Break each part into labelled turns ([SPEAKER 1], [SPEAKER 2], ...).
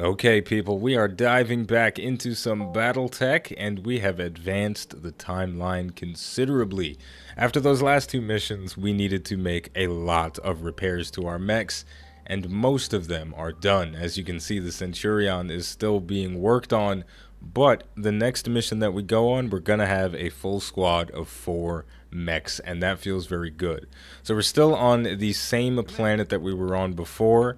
[SPEAKER 1] Okay, people, we are diving back into some Battletech, and we have advanced the timeline considerably. After those last two missions, we needed to make a lot of repairs to our mechs, and most of them are done. As you can see, the Centurion is still being worked on, but the next mission that we go on, we're going to have a full squad of 4 mechs, and that feels very good. So we're still on the same planet that we were on before.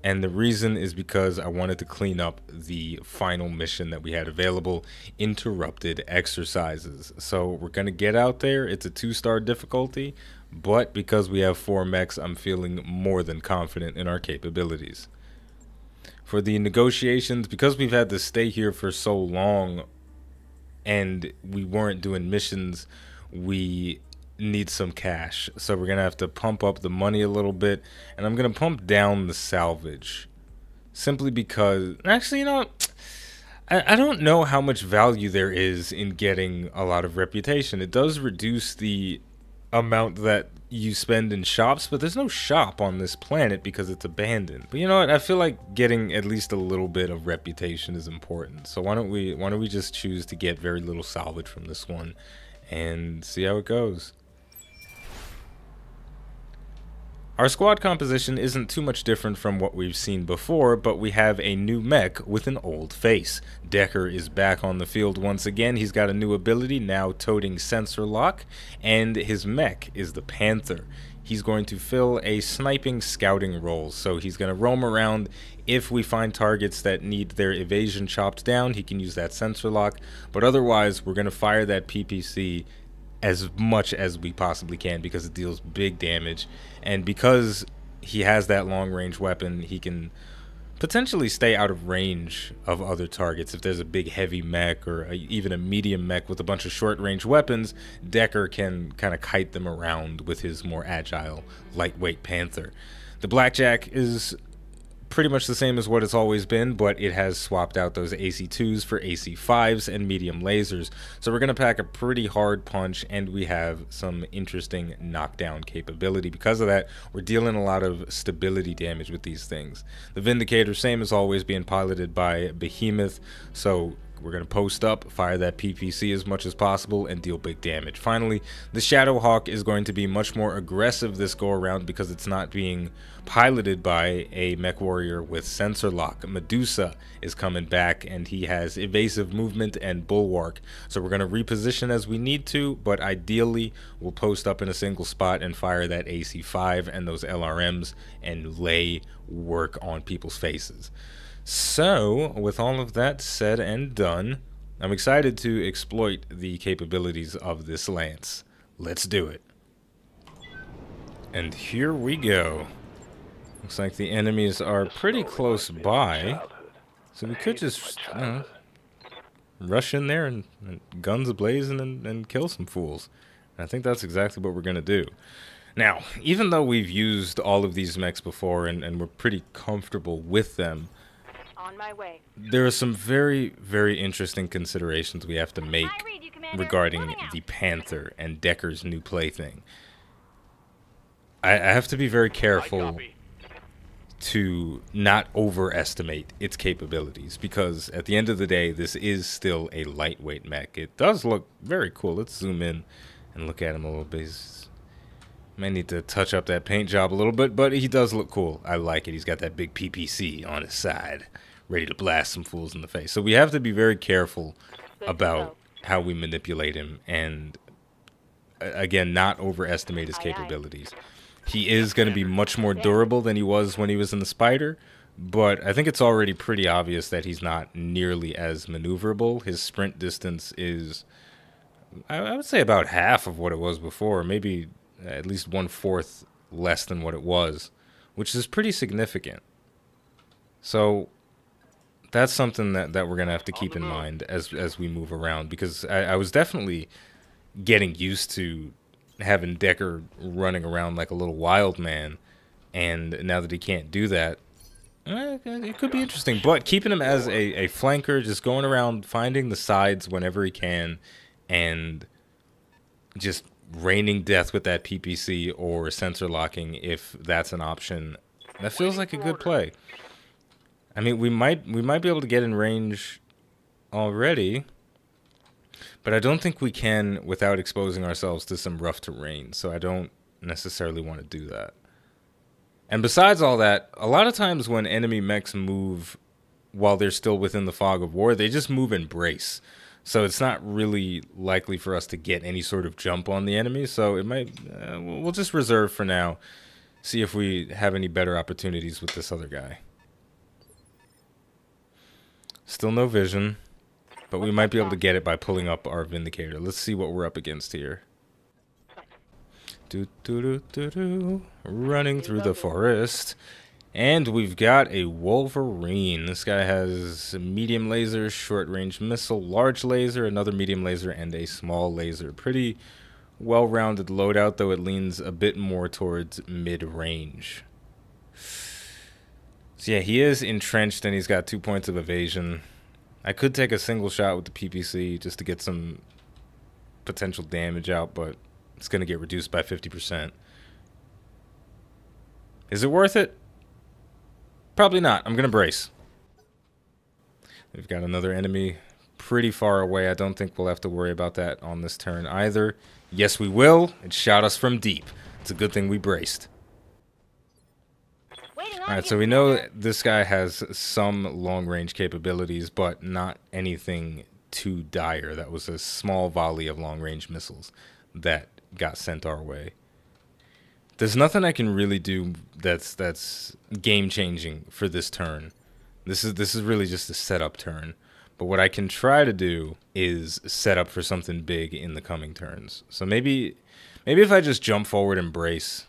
[SPEAKER 1] And the reason is because I wanted to clean up the final mission that we had available, interrupted exercises. So we're going to get out there. It's a 2-star difficulty, but because we have 4 mechs, I'm feeling more than confident in our capabilities. For the negotiations, because we've had to stay here for so long and we weren't doing missions, we need some cash, so we're gonna have to pump up the money a little bit, and I'm gonna pump down the salvage simply because actually, you know what? I don't know how much value there is in getting a lot of reputation. It does reduce the amount that you spend in shops, but there's no shop on this planet because it's abandoned. But you know what, I feel like getting at least a little bit of reputation is important, so why don't we just choose to get very little salvage from this one and see how it goes. Our squad composition isn't too much different from what we've seen before, but we have a new mech with an old face. Decker is back on the field once again. He's got a new ability, now toting sensor lock, and his mech is the Panther. He's going to fill a sniping scouting role, so he's going to roam around. If we find targets that need their evasion chopped down, he can use that sensor lock, but otherwise we're going to fire that PPC as much as we possibly can because it deals big damage, and because he has that long range weapon, he can potentially stay out of range of other targets. If there's a big heavy mech or even a medium mech with a bunch of short range weapons, Decker can kind of kite them around with his more agile lightweight Panther. The Blackjack is pretty much the same as what it's always been, but it has swapped out those AC2s for AC5s and medium lasers. So we're going to pack a pretty hard punch, and we have some interesting knockdown capability. Because of that, we're dealing a lot of stability damage with these things. The Vindicator, same as always, being piloted by Behemoth, so we're going to post up, fire that PPC as much as possible, and deal big damage. Finally, the Shadowhawk is going to be much more aggressive this go around because it's not being piloted by a mech warrior with sensor lock. Medusa is coming back, and he has evasive movement and bulwark. So we're going to reposition as we need to, but ideally we'll post up in a single spot and fire that AC5 and those LRMs and lay work on people's faces. So, with all of that said and done, I'm excited to exploit the capabilities of this lance. Let's do it. And here we go. Looks like the enemies are pretty close by, so we could just rush in there and guns ablazing and kill some fools. And I think that's exactly what we're going to do. Now, even though we've used all of these mechs before and we're pretty comfortable with them,
[SPEAKER 2] on my way.
[SPEAKER 1] there are some very, very interesting considerations we have to make regarding the Panther and Decker's new plaything. I have to be very careful to not overestimate its capabilities, because at the end of the day, this is still a lightweight mech. It does look very cool. Let's zoom in and look at him a little bit. May need to touch up that paint job a little bit, but he does look cool. I like it. He's got that big PPC on his side, ready to blast some fools in the face. So we have to be very careful about how we manipulate him, and again, not overestimate his capabilities. He is going to be much more durable than he was when he was in the Spider, but I think it's already pretty obvious that he's not nearly as maneuverable. His sprint distance is, I would say, about half of what it was before, maybe at least 1/4 less than what it was, which is pretty significant. So that's something that we're going to have to keep in mind as we move around, because I was definitely getting used to having Decker running around like a little wild man, and now that he can't do that, it could be interesting. But keeping him as a flanker, just going around finding the sides whenever he can, and just raining death with that PPC or sensor locking if that's an option, that feels like a good play. I mean, we might be able to get in range already, but I don't think we can without exposing ourselves to some rough terrain, so I don't necessarily want to do that. And besides all that, a lot of times when enemy mechs move while they're still within the fog of war, they just move and brace. So it's not really likely for us to get any sort of jump on the enemy, so it might we'll just reserve for now, see if we have any better opportunities with this other guy. Still no vision, but we might be able to get it by pulling up our Vindicator. Let's see what we're up against here. Running through the forest. And we've got a Wolverine. This guy has a medium laser, short range missile, large laser, another medium laser, and a small laser. Pretty well-rounded loadout, though it leans a bit more towards mid-range. So yeah, he is entrenched and he's got 2 points of evasion. I could take a single shot with the PPC just to get some potential damage out, but it's going to get reduced by 50%. Is it worth it? Probably not. I'm going to brace. We've got another enemy pretty far away. I don't think we'll have to worry about that on this turn either. Yes, we will. It shot us from deep. It's a good thing we braced. Alright, so we know this guy has some long-range capabilities, but not anything too dire. That was a small volley of long-range missiles that got sent our way. There's nothing I can really do that's game-changing for this turn. This is really just a setup turn. But what I can try to do is set up for something big in the coming turns. So maybe if I just jump forward and brace,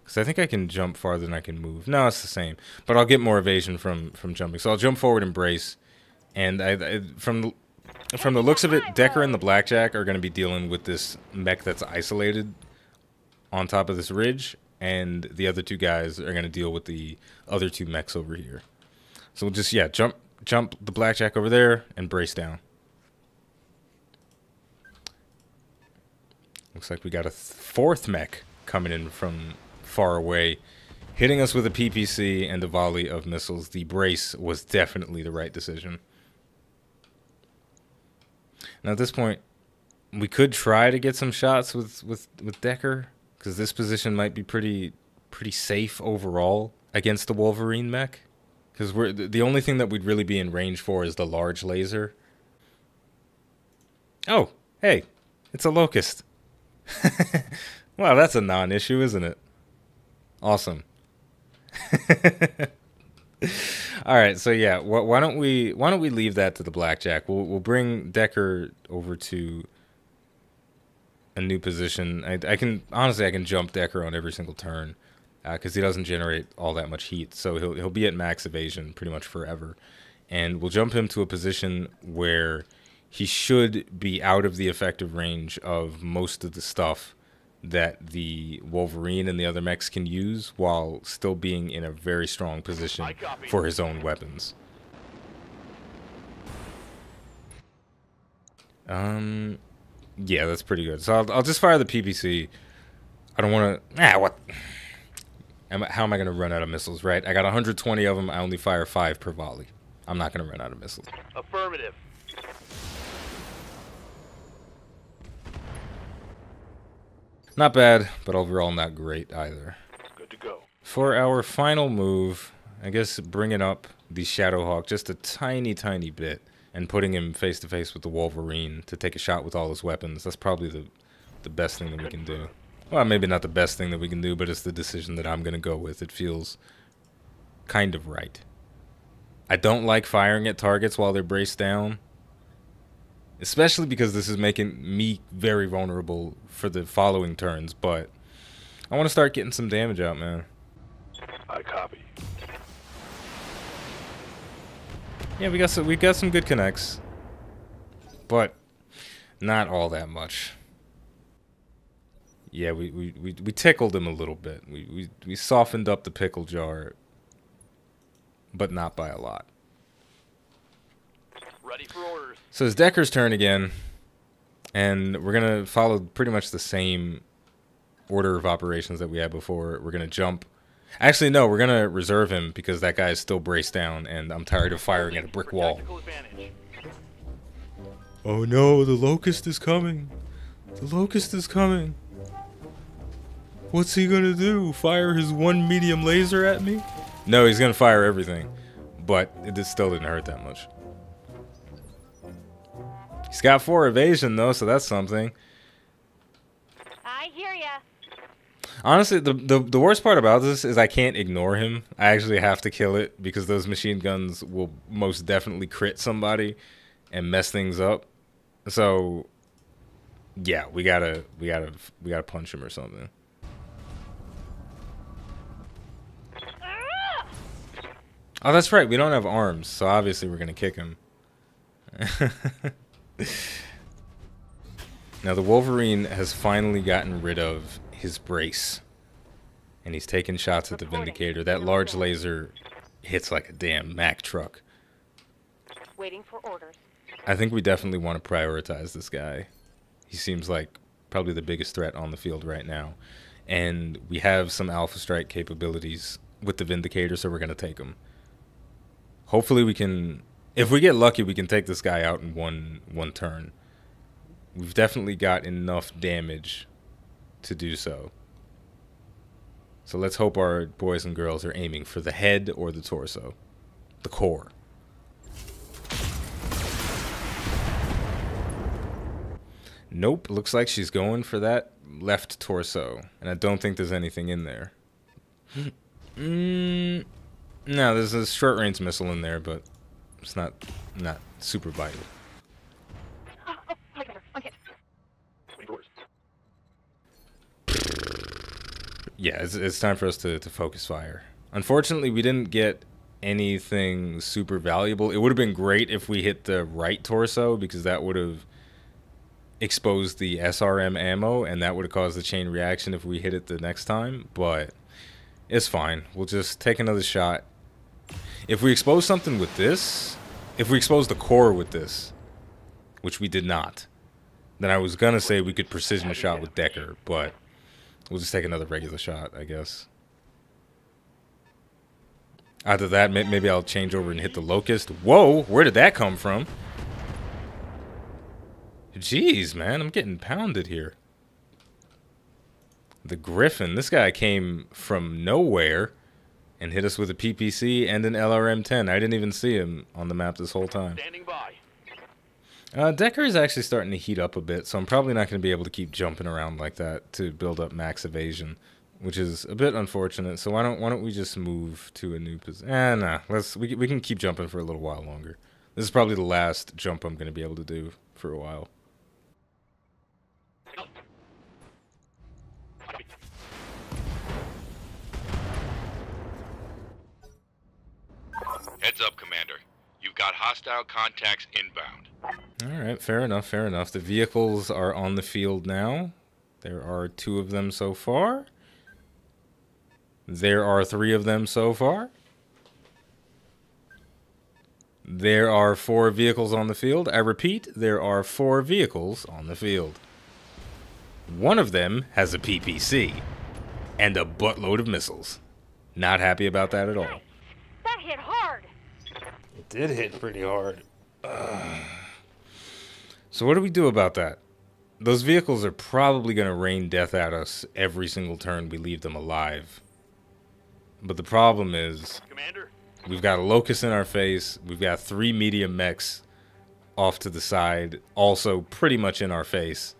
[SPEAKER 1] because I think I can jump farther than I can move. No, it's the same. But I'll get more evasion from jumping. So I'll jump forward and brace. And from the looks of it, Decker and the Blackjack are going to be dealing with this mech that's isolated on top of this ridge. And the other two guys are going to deal with the other two mechs over here. So we'll just, yeah, jump the Blackjack over there and brace down. Looks like we got a fourth mech coming in from far away, hitting us with a PPC and a volley of missiles. The brace was definitely the right decision. Now at this point, we could try to get some shots with Decker, because this position might be pretty safe overall against the Wolverine mech. Because the only thing that we'd really be in range for is the large laser. Oh, hey, it's a Locust. Wow, that's a non-issue, isn't it? Awesome. All right, so yeah, why don't we leave that to the Blackjack? We'll bring Decker over to a new position. I can jump Decker on every single turn, because he doesn't generate all that much heat, so he'll be at max evasion pretty much forever. And we'll jump him to a position where he should be out of the effective range of most of the stuff that the Wolverine and the other mechs can use, while still being in a very strong position for his own weapons. Yeah, that's pretty good. So I'll just fire the PPC. I don't want to... what... How am I going to run out of missiles, right? I got 120 of them. I only fire 5 per volley. I'm not going to run out of missiles.
[SPEAKER 2] Affirmative.
[SPEAKER 1] Not bad, but overall not great either.
[SPEAKER 2] Good to go.
[SPEAKER 1] For our final move, I guess bringing up the Shadowhawk just a tiny bit and putting him face to face with the Wolverine to take a shot with all his weapons. That's probably the best thing that we can do. Well, maybe not the best thing that we can do, but it's the decision that I'm going to go with. It feels kind of right. I don't like firing at targets while they're braced down, especially because this is making me very vulnerable for the following turns, but I want to start getting some damage out, man.
[SPEAKER 2] I copy.
[SPEAKER 1] Yeah, we got some good connects, but not all that much. Yeah, we tickled him a little bit. We softened up the pickle jar, but not by a lot.
[SPEAKER 2] Ready for orders.
[SPEAKER 1] So it's Decker's turn again, and we're going to follow pretty much the same order of operations that we had before. We're going to jump Actually, no, we're gonna reserve him because that guy is still braced down, and I'm tired of firing at a brick wall. Oh no, the locust is coming. The locust is coming. What's he gonna do? Fire his one medium laser at me? No, he's gonna fire everything. But it still didn't hurt that much. He's got 4 evasion though, so that's something.
[SPEAKER 3] I hear ya.
[SPEAKER 1] Honestly, the worst part about this is I can't ignore him. I actually have to kill it because those machine guns will most definitely crit somebody and mess things up. So yeah, we gotta punch him or something. Oh, that's right. We don't have arms, so obviously we're gonna kick him. Now the Wolverine has finally gotten rid of his brace, and he's taking shots at the Vindicator. That large laser hits like a damn Mack truck.
[SPEAKER 3] Waiting for orders.
[SPEAKER 1] I think we definitely want to prioritize this guy. He seems like probably the biggest threat on the field right now, and we have some Alpha Strike capabilities with the Vindicator, so we're gonna take him. Hopefully we can, if we get lucky, we can take this guy out in one turn. We've definitely got enough damage to do so. So let's hope our boys and girls are aiming for the head or the torso. The core. Nope, looks like she's going for that left torso. And I don't think there's anything in there. No, there's a short range missile in there, but it's not super vital. Yeah, it's time for us to focus fire. Unfortunately, we didn't get anything super valuable. It would have been great if we hit the right torso, because that would have exposed the SRM ammo, and that would have caused the chain reaction if we hit it the next time, but it's fine. We'll just take another shot. If we expose something with this, if we expose the core with this, which we did not, then I was gonna say we could precision a shot with Decker, but we'll just take another regular shot, I guess. After that, maybe I'll change over and hit the Locust. Whoa, where did that come from? Jeez, man, I'm getting pounded here. The Griffin, this guy came from nowhere and hit us with a PPC and an LRM-10. I didn't even see him on the map this whole time.
[SPEAKER 2] Standing by.
[SPEAKER 1] Decker is actually starting to heat up a bit, so I'm probably not going to be able to keep jumping around like that to build up max evasion, which is a bit unfortunate. So why don't we just move to a new position? Nah, we can keep jumping for a little while longer. This is probably the last jump I'm going to be able to do for a while.
[SPEAKER 4] Heads up, Commander. You've got hostile contacts inbound.
[SPEAKER 1] Alright, fair enough, fair enough. The vehicles are on the field now. There are 2 of them so far. There are 3 of them so far. There are 4 vehicles on the field. I repeat, there are 4 vehicles on the field. One of them has a PPC and a buttload of missiles. Not happy about that at all.
[SPEAKER 3] That hit hard.
[SPEAKER 1] It did hit pretty hard. So what do we do about that? Those vehicles are probably going to rain death at us every single turn we leave them alive. But the problem is,
[SPEAKER 2] Commander?
[SPEAKER 1] We've got a Locust in our face. We've got 3 medium mechs off to the side, also pretty much in our face.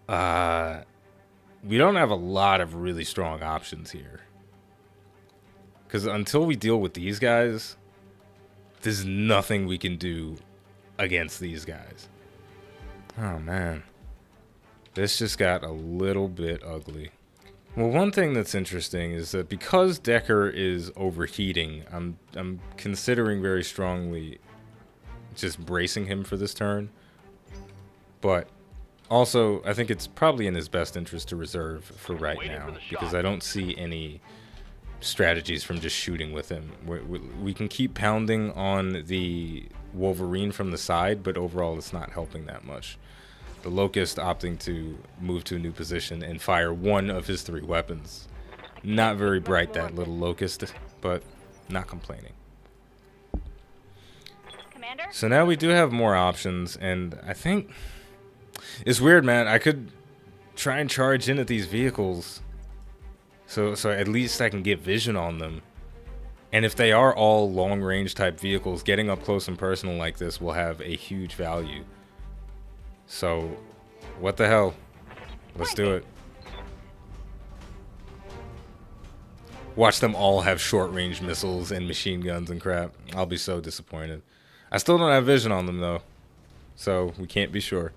[SPEAKER 1] We don't have a lot of really strong options here. Because until we deal with these guys, there's nothing we can do against these guys. Oh, man. This just got a little bit ugly. Well, one thing that's interesting is that because Decker is overheating, I'm considering very strongly just bracing him for this turn. But also, I think it's probably in his best interest to reserve for right now, because I don't see any strategies from just shooting with him. We can keep pounding on the Wolverine from the side, but overall it's not helping that much. The Locust opting to move to a new position and fire 1 of his 3 weapons Not very bright, that little locust, but not complaining.
[SPEAKER 3] Commander?
[SPEAKER 1] So now we do have more options, and I think it's weird, man. I could try and charge in at these vehicles, so at least I can get vision on them. And if they are all long-range type vehicles, getting up close and personal like this will have a huge value. So, what the hell? Let's do it. Watch them all have short-range missiles and machine guns and crap. I'll be so disappointed. I still don't have vision on them, though. So, we can't be sure.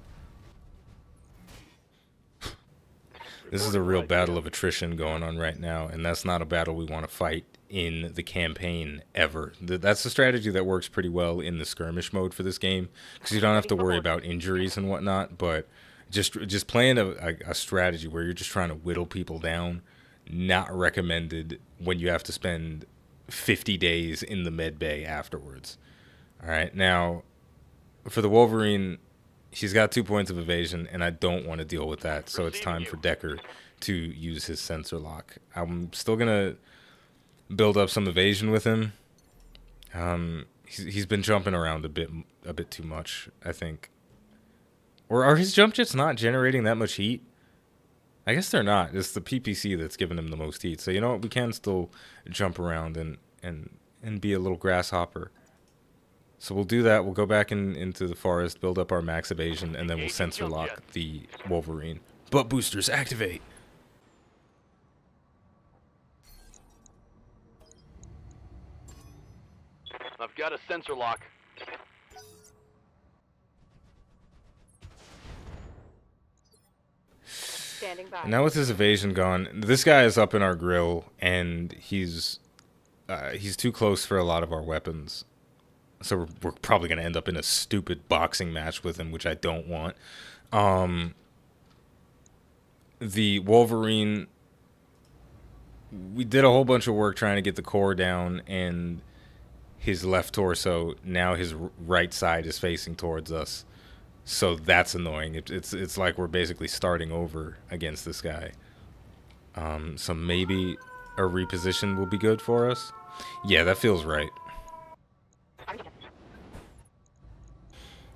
[SPEAKER 1] This is a real battle of attrition going on right now, and that's not a battle we want to fight in the campaign ever. That's a strategy that works pretty well in the skirmish mode for this game, because you don't have to worry about injuries and whatnot, but just playing a strategy where you're just trying to whittle people down, not recommended when you have to spend 50 days in the med bay afterwards. Alright, now, for the Wolverine, he's got 2 points of evasion, and I don't want to deal with that, so it's time for Decker to use his sensor lock. I'm still going to build up some evasion with him. He's been jumping around a bit too much, I think. Or are his jump jets not generating that much heat? I guess they're not. It's the PPC that's giving him the most heat. So you know what? We can still jump around and be a little grasshopper. So we'll do that. We'll go back into the forest, build up our max evasion, and then we'll sensor lock the Wolverine. Butt boosters activate.
[SPEAKER 2] I've got a sensor lock.
[SPEAKER 3] Standing by.
[SPEAKER 1] Now with his evasion gone, this guy is up in our grill, and he's too close for a lot of our weapons. So we're probably going to end up in a stupid boxing match with him, which I don't want. The Wolverine, we did a whole bunch of work trying to get the core down, and his left torso, now his right side is facing towards us. So that's annoying. It's like we're basically starting over against this guy. So maybe a reposition will be good for us. Yeah, that feels right.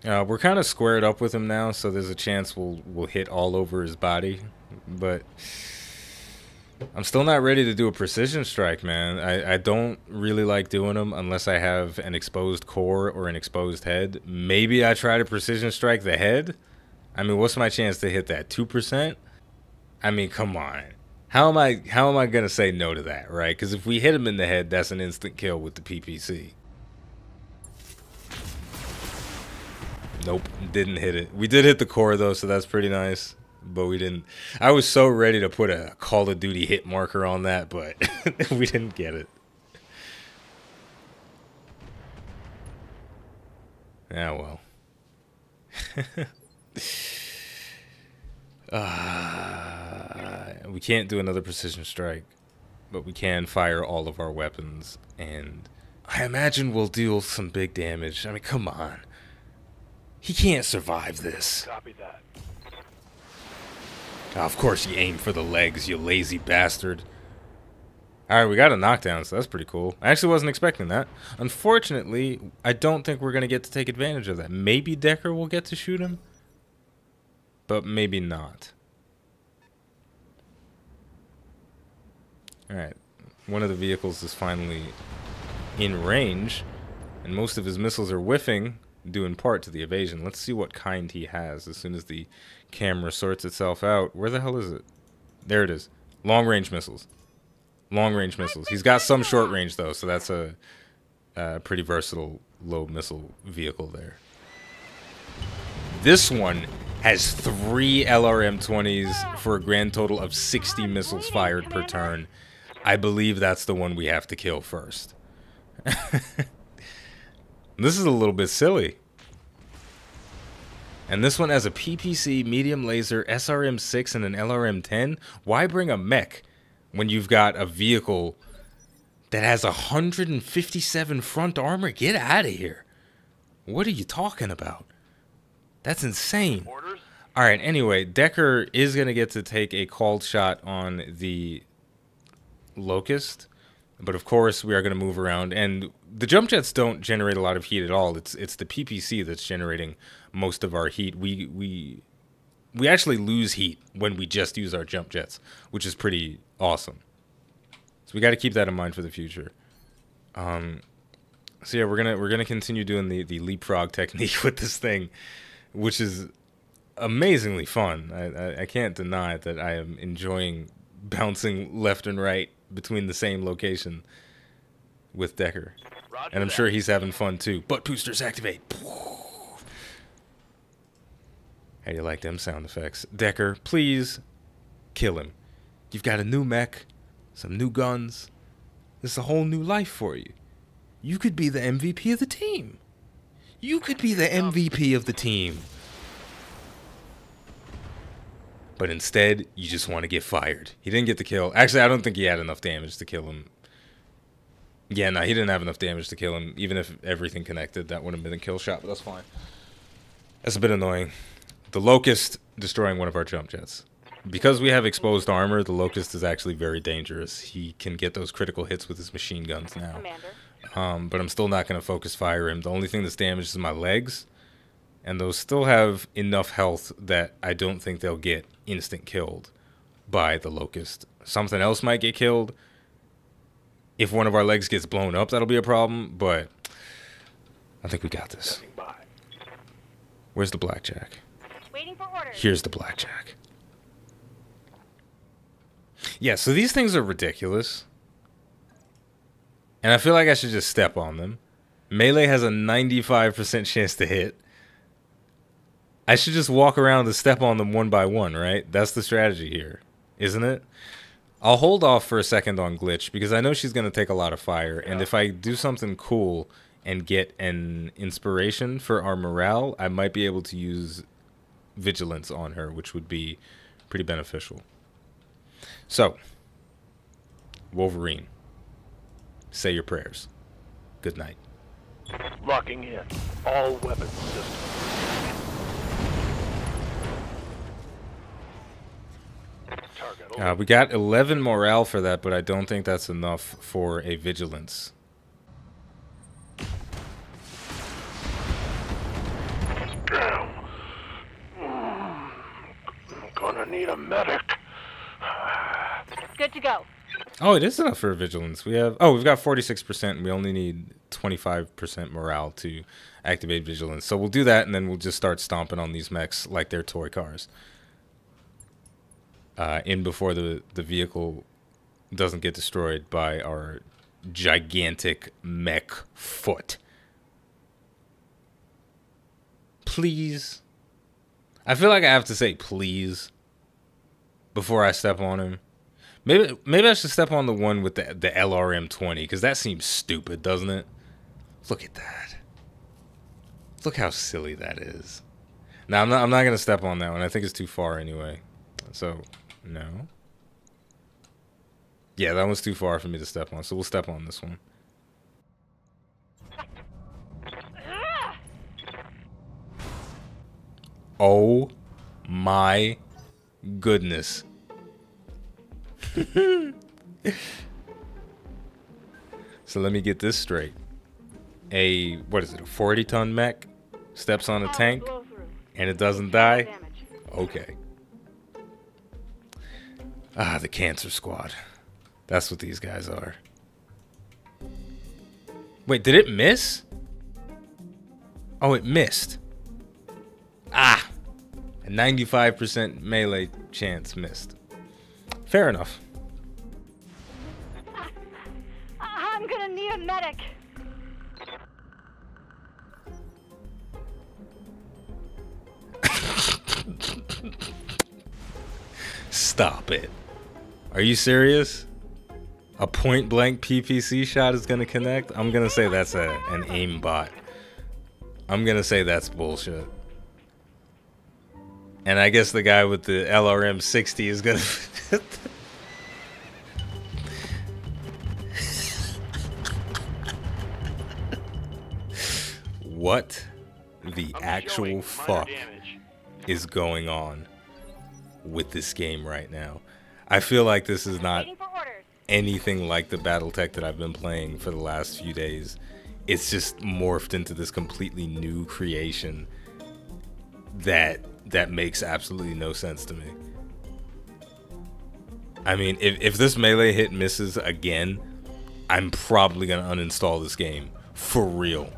[SPEAKER 1] We're kind of squared up with him now, so there's a chance we'll hit all over his body. But I'm still not ready to do a precision strike, man. I don't really like doing them unless I have an exposed core or an exposed head. Maybe I try to precision strike the head. I mean, what's my chance to hit that? 2%? I mean, come on. How am I gonna say no to that, right? Because if we hit him in the head, that's an instant kill with the PPC. Nope, didn't hit it. We did hit the core though, so that's pretty nice. But we didn't. I was so ready to put a Call of Duty hit marker on that, but we didn't get it. Ah, well. We can't do another precision strike, but we can fire all of our weapons, and I imagine we'll deal some big damage. I mean, come on. He can't survive this.
[SPEAKER 2] Copy that.
[SPEAKER 1] Oh, of course you aim for the legs, you lazy bastard. Alright, we got a knockdown, so that's pretty cool. I actually wasn't expecting that. Unfortunately, I don't think we're going to get to take advantage of that. Maybe Decker will get to shoot him, but maybe not. Alright, one of the vehicles is finally in range, and most of his missiles are whiffing, due in part to the evasion. Let's see what kind he has as soon as the camera sorts itself out. Where the hell is it? There it is. Long-range missiles. Long-range missiles. He's got some short-range, though, so that's a pretty versatile low-missile vehicle there. This one has 3 LRM-20s for a grand total of 60 missiles fired per turn. I believe that's the one we have to kill first. This is a little bit silly. And this one has a PPC, medium laser, SRM-6, and an LRM-10. Why bring a mech when you've got a vehicle that has 157 front armor? Get out of here. What are you talking about? That's insane.
[SPEAKER 2] Orders?
[SPEAKER 1] Alright, anyway, Decker is going to get to take a called shot on the Locust. But of course, we are going to move around, and the jump jets don't generate a lot of heat at all. It's the PPC that's generating most of our heat. We actually lose heat when we just use our jump jets, which is pretty awesome. So we got to keep that in mind for the future. So yeah, we're gonna continue doing the leapfrog technique with this thing, which is amazingly fun. I can't deny that I am enjoying bouncing left and right between the same location with Decker.
[SPEAKER 2] Roger
[SPEAKER 1] And I'm
[SPEAKER 2] that.
[SPEAKER 1] sure he's having fun too. Butt boosters activate. How do you like them sound effects? Decker, please kill him. You've got a new mech, some new guns. This is a whole new life for you. You could be the MVP of the team. You could be the MVP of the team. But instead, you just want to get fired. He didn't get the kill. Actually, I don't think he had enough damage to kill him. Yeah, no, he didn't have enough damage to kill him. Even if everything connected, that would have been a kill shot, but that's fine. That's a bit annoying. The Locust destroying one of our jump jets. Because we have exposed armor, the Locust is actually very dangerous. He can get those critical hits with his machine guns now.
[SPEAKER 3] Commander.
[SPEAKER 1] But I'm still not going to focus fire him. The only thing that's damaged is my legs. And those still have enough health that I don't think they'll get instant killed by the Locust. Something else might get killed. If one of our legs gets blown up, that'll be a problem. But I think we got this. Where's the blackjack?
[SPEAKER 3] Waiting for orders.
[SPEAKER 1] Here's the blackjack. Yeah, so these things are ridiculous. And I feel like I should just step on them. Melee has a 95% chance to hit. I should just walk around and step on them one by one, right? That's the strategy here, isn't it? I'll hold off for a second on Glitch because I know she's going to take a lot of fire. And if I do something cool and get an inspiration for our morale, I might be able to use Vigilance on her, which would be pretty beneficial. So, Wolverine, say your prayers. Good night.
[SPEAKER 2] Locking in. All weapons systems.
[SPEAKER 1] We got 11 morale for that, but I don't think that's enough for a Vigilance.
[SPEAKER 2] Damn. I'm gonna need a medic.
[SPEAKER 3] Good to go.
[SPEAKER 1] Oh, it is enough for a Vigilance. We've got 46%, and we only need 25% morale to activate Vigilance. So we'll do that, and then we'll just start stomping on these mechs like they're toy cars. In before the vehicle doesn't get destroyed by our gigantic mech foot. Please. I feel like I have to say please before I step on him. Maybe I should step on the one with the LRM 20, because that seems stupid, doesn't it? Look at that. Look how silly that is. Now I'm not gonna step on that one. I think it's too far anyway. So no. Yeah, that one's too far for me to step on. So we'll step on this one. Oh my goodness. So let me get this straight. What is it, a 40-ton mech steps on a tank and it doesn't die? Okay. Ah, the cancer squad. That's what these guys are. Wait, did it miss? Oh, it missed. Ah, a 95% melee chance missed. Fair enough.
[SPEAKER 3] I'm gonna need a medic.
[SPEAKER 1] Stop it. Are you serious? A point-blank PPC shot is going to connect? I'm going to say that's an aim bot. I'm going to say that's bullshit. And I guess the guy with the LRM 60 is going to... What the actual fuck is going on with this game right now? I feel like this is not...
[SPEAKER 3] Waiting for orders.
[SPEAKER 1] anything like the Battletech that I've been playing for the last few days. It's just morphed into this completely new creation that makes absolutely no sense to me. I mean, if this melee hit misses again, I'm probably gonna uninstall this game for real.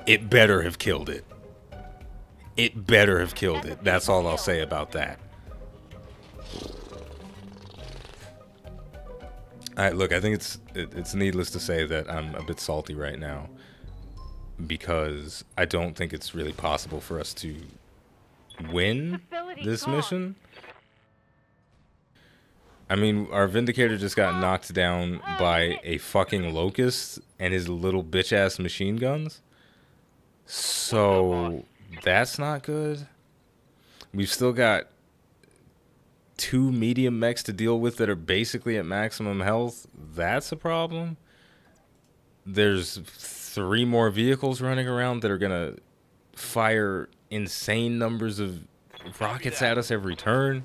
[SPEAKER 1] It better have killed it. It better have killed it. That's all I'll say about that. Alright, look, I think it's needless to say that I'm a bit salty right now, because I don't think it's really possible for us to win this mission. I mean, our Vindicator just got knocked down by a fucking Locust and his little bitch-ass machine guns. So, that's not good. We've still got 2 medium mechs to deal with that are basically at maximum health. That's a problem. There's 3 more vehicles running around that are gonna fire insane numbers of rockets at us every turn.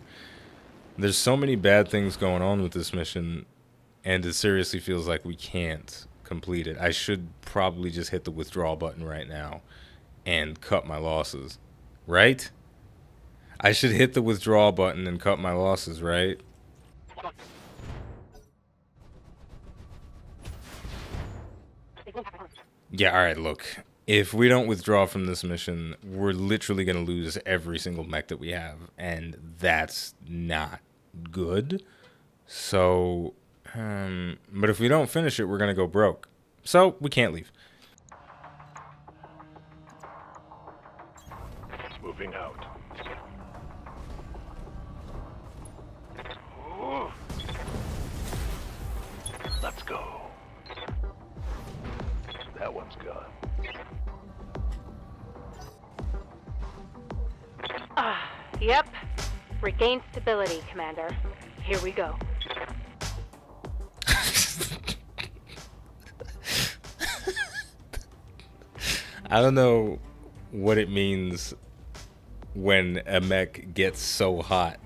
[SPEAKER 1] There's so many bad things going on with this mission, and it seriously feels like we can't complete it. I should probably just hit the withdraw button right now and cut my losses, right? I should hit the withdraw button and cut my losses, right? Yeah, alright, look. If we don't withdraw from this mission, we're literally going to lose every single mech that we have, and that's not good. So, but if we don't finish it, we're going to go broke. So, we can't leave.
[SPEAKER 2] Moving out. Let's go. That one's gone.
[SPEAKER 3] Yep. Regain stability, Commander. Here we go.
[SPEAKER 1] I don't know what it means when a mech gets so hot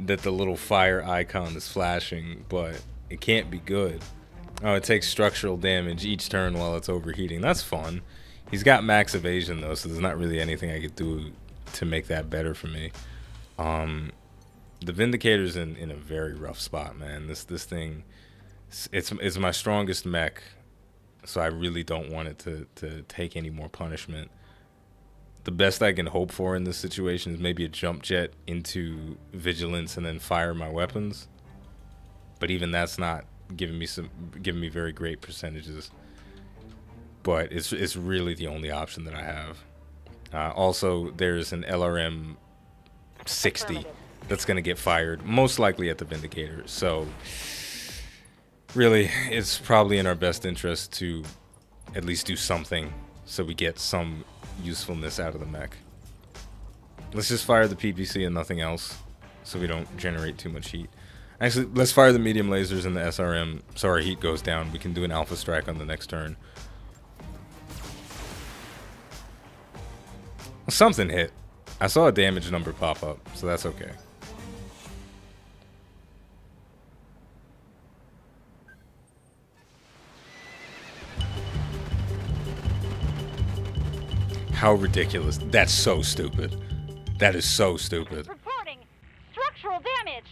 [SPEAKER 1] that the little fire icon is flashing, but it can't be good. Oh, it takes structural damage each turn while it's overheating. That's fun. He's got max evasion though, so there's not really anything I could do to make that better for me. The Vindicator's in a very rough spot, man. This thing, it's my strongest mech, so I really don't want it to take any more punishment. The best I can hope for in this situation is maybe a jump jet into vigilance and then fire my weapons. But even that's not giving me very great percentages. But it's really the only option that I have. Also, there's an LRM 60 that's going to get fired, most likely at the Vindicator. So, really, it's probably in our best interest to at least do something so we get some usefulness out of the mech. Let's just fire the PPC and nothing else so we don't generate too much heat. Actually, let's fire the medium lasers and the SRM so our heat goes down. We can do an alpha strike on the next turn. Something hit. I saw a damage number pop up, so that's okay. How ridiculous. That's so stupid. That is so stupid.
[SPEAKER 3] Reporting structural damage.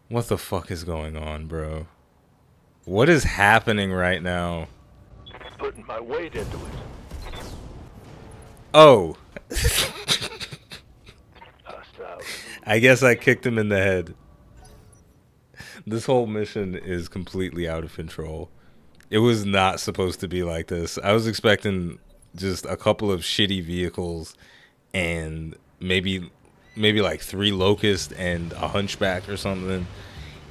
[SPEAKER 1] What the fuck is going on, bro? What is happening right now?
[SPEAKER 2] Putting my weight into it.
[SPEAKER 1] Oh.
[SPEAKER 2] Hostile.
[SPEAKER 1] I guess I kicked him in the head. This whole mission is completely out of control. It was not supposed to be like this. I was expecting just a couple of shitty vehicles and maybe like 3 locusts and a hunchback or something.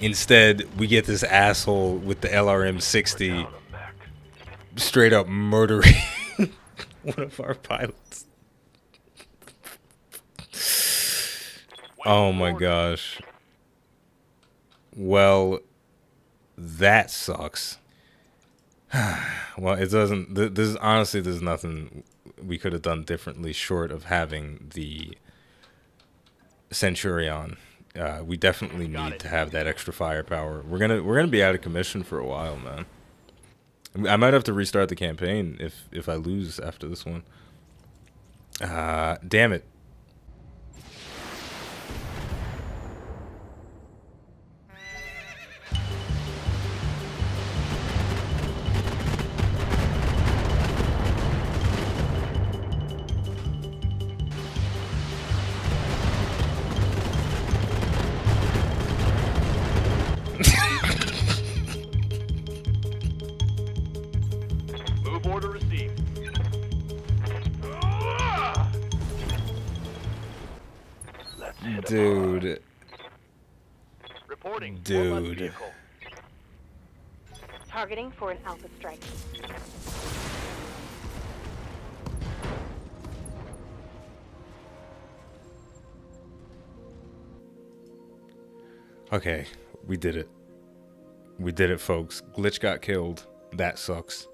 [SPEAKER 1] Instead, we get this asshole with the LRM 60 straight up murdering one of our pilots. Oh my gosh. Well, that sucks. Well, it doesn't. This honestly, there's nothing we could have done differently short of having the Centurion. We definitely need to have that extra firepower. We're gonna be out of commission for a while, man. I might have to restart the campaign if I lose after this one. Damn it.
[SPEAKER 2] Move order received. Let's hit 'em hard.
[SPEAKER 1] Dude.
[SPEAKER 2] Reporting.
[SPEAKER 1] Dude.
[SPEAKER 2] Warless vehicle.
[SPEAKER 3] Targeting for an alpha strike.
[SPEAKER 1] Okay, we did it. We did it, folks. Glitch got killed. That sucks.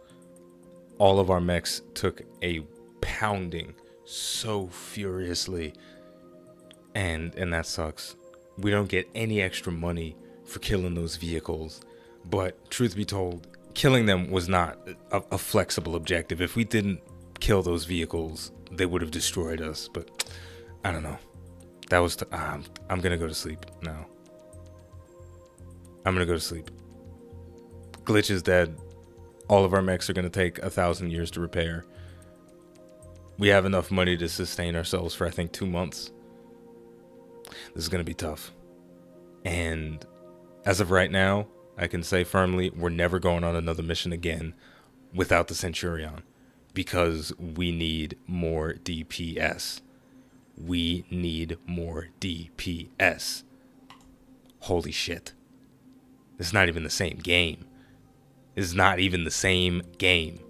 [SPEAKER 1] All of our mechs took a pounding so furiously. And that sucks. We don't get any extra money for killing those vehicles. But truth be told, killing them was not a flexible objective. If we didn't kill those vehicles, they would have destroyed us. But I don't know. That was... I'm gonna go to sleep now. I'm gonna go to sleep. Glitch is dead. All of our mechs are gonna take 1,000 years to repair. We have enough money to sustain ourselves for, I think, 2 months. This is gonna be tough. And as of right now, I can say firmly, we're never going on another mission again without the Centurion. Because we need more DPS. We need more DPS. Holy shit. It's not even the same game. It's not even the same game.